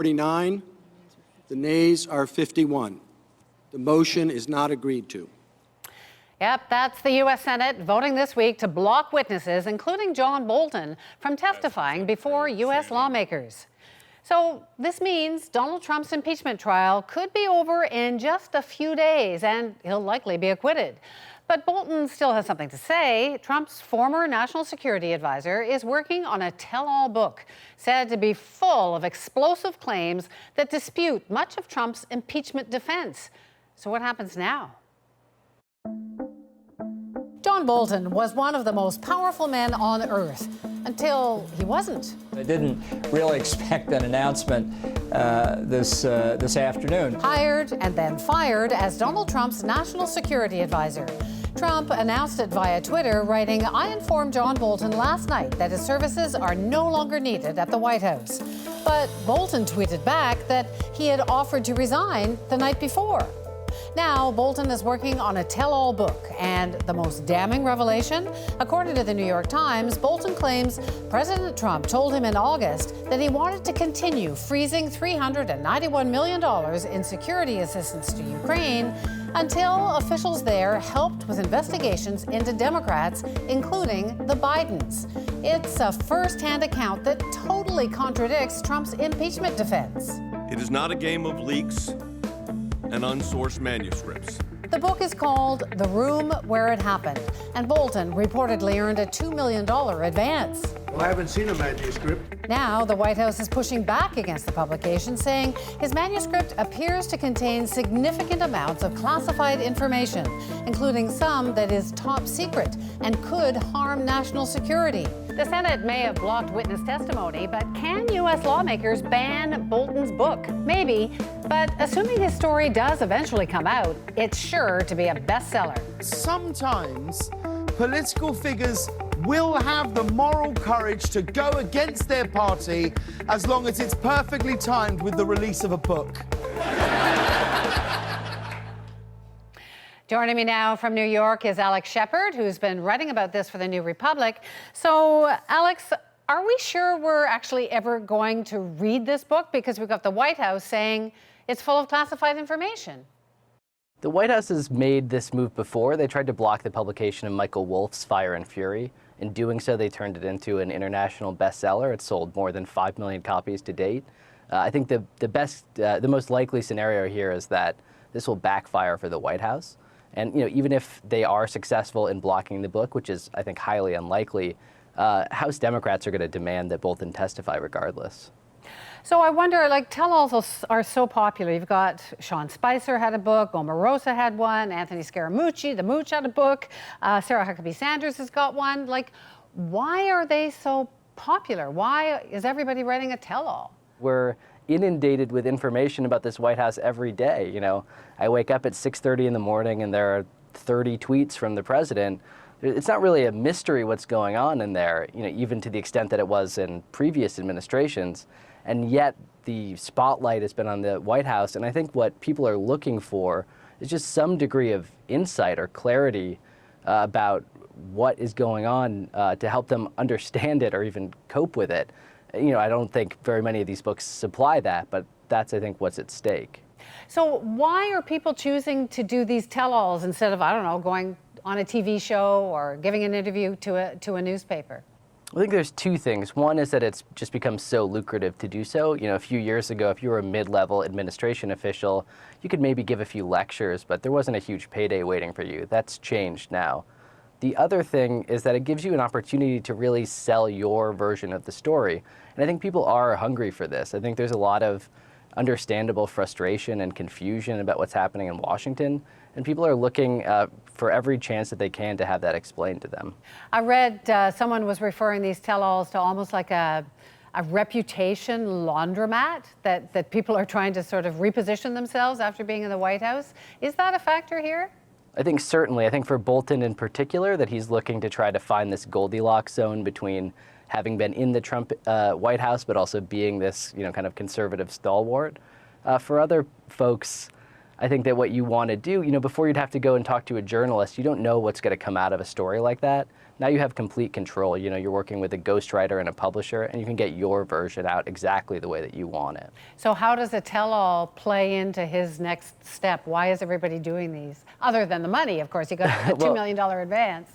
49. The nays are 51. The motion is not agreed to. Yep, that's the U.S. Senate voting this week to block witnesses, including John Bolton, from testifying before U.S. lawmakers. So this means Donald Trump's impeachment trial could be over in just a few days, and he'll likely be acquitted. But Bolton still has something to say. Trump's former national security advisor is working on a tell-all book said to be full of explosive claims that dispute much of Trump's impeachment defense. So what happens now? John Bolton was one of the most powerful men on earth until he wasn't. I didn't really expect an announcement this afternoon. Hired and then fired as Donald Trump's national security advisor. Trump announced it via Twitter, writing, "I informed John Bolton last night that his services are no longer needed at the White House." But Bolton tweeted back that he had offered to resign the night before. Now, Bolton is working on a tell-all book, and the most damning revelation, according to the New York Times, Bolton claims President Trump told him in August that he wanted to continue freezing $391 million in security assistance to Ukraine until officials there helped with investigations into Democrats, including the Bidens. It's a first-hand account that totally contradicts Trump's impeachment defense. It is not a game of leaks and unsourced manuscripts. The book is called The Room Where It Happened, and Bolton reportedly earned a $2 million advance. Well, I haven't seen a manuscript. Now, the White House is pushing back against the publication, saying his manuscript appears to contain significant amounts of classified information, including some that is top secret and could harm national security. The Senate may have blocked witness testimony, but can U.S. lawmakers ban Bolton's book? Maybe, but assuming his story does eventually come out, it's sure to be a bestseller. Sometimes political figures will have the moral courage to go against their party as long as it's perfectly timed with the release of a book. Joining me now from New York is Alex Shepard, who's been writing about this for the New Republic. So, Alex, are we sure we're actually ever going to read this book? Because we've got the White House saying it's full of classified information. The White House has made this move before. They tried to block the publication of Michael Wolff's Fire and Fury. In doing so, they turned it into an international bestseller. It sold more than 5 million copies to date. I think the most likely scenario here is that this will backfire for the White House. And even if they are successful in blocking the book, which is, I think, highly unlikely, House Democrats are going to demand that Bolton testify regardless. So I wonder, tell-alls are so popular. You've got Sean Spicer had a book, Omarosa had one, Anthony Scaramucci, the Mooch, had a book, Sarah Huckabee Sanders has got one. Why are they so popular? Why is everybody writing a tell-all? We're inundated with information about this White House every day. I wake up at 6:30 in the morning and there are 30 tweets from the president. It's not really a mystery what's going on in there, even to the extent that it was in previous administrations. And yet the spotlight has been on the White House. And I think what people are looking for is just some degree of insight or clarity about what is going on to help them understand it or even cope with it. I don't think very many of these books supply that, but that's, I think, what's at stake. So why are people choosing to do these tell-alls instead of, going on a TV show or giving an interview to a newspaper? I think there's two things. One is that it's just become so lucrative to do so. A few years ago, if you were a mid-level administration official, you could maybe give a few lectures, but there wasn't a huge payday waiting for you. That's changed now. The other thing is that it gives you an opportunity to really sell your version of the story. And I think people are hungry for this. I think there's a lot of understandable frustration and confusion about what's happening in Washington. And people are looking for every chance that they can to have that explained to them. I read someone was referring these tell-alls to almost like a reputation laundromat that people are trying to sort of reposition themselves after being in the White House. Is that a factor here? I think certainly. I think for Bolton in particular, that he's looking to try to find this Goldilocks zone between having been in the Trump White House, but also being this, kind of conservative stalwart. For other folks, I think that what you want to do, before you'd have to go and talk to a journalist, you don't know what's going to come out of a story like that. now you have complete control. You know, you're working with a ghostwriter and a publisher, and you can get your version out exactly the way that you want it. So how does a tell-all play into his next step? Why is everybody doing these? Other than the money, of course. You got a $2 million advance.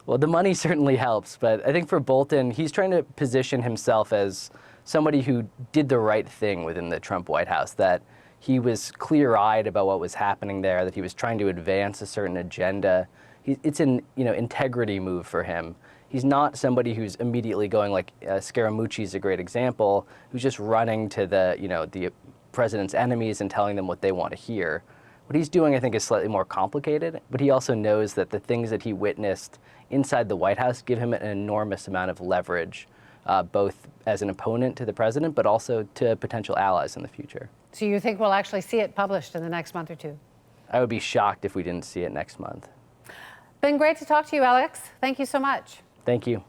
Well, the money certainly helps, but I think for Bolton, he's trying to position himself as somebody who did the right thing within the Trump White House, that he was clear-eyed about what was happening there, that he was trying to advance a certain agenda. It's an integrity move for him. He's not somebody who's immediately going like Scaramucci's a great example, who's just running to the president's enemies and telling them what they want to hear. What he's doing, I think, is slightly more complicated, but he also knows that the things that he witnessed inside the White House give him an enormous amount of leverage, both as an opponent to the president, but also to potential allies in the future. So you think we'll actually see it published in the next month or two? I would be shocked if we didn't see it next month. Been great to talk to you, Alex. Thank you so much. Thank you.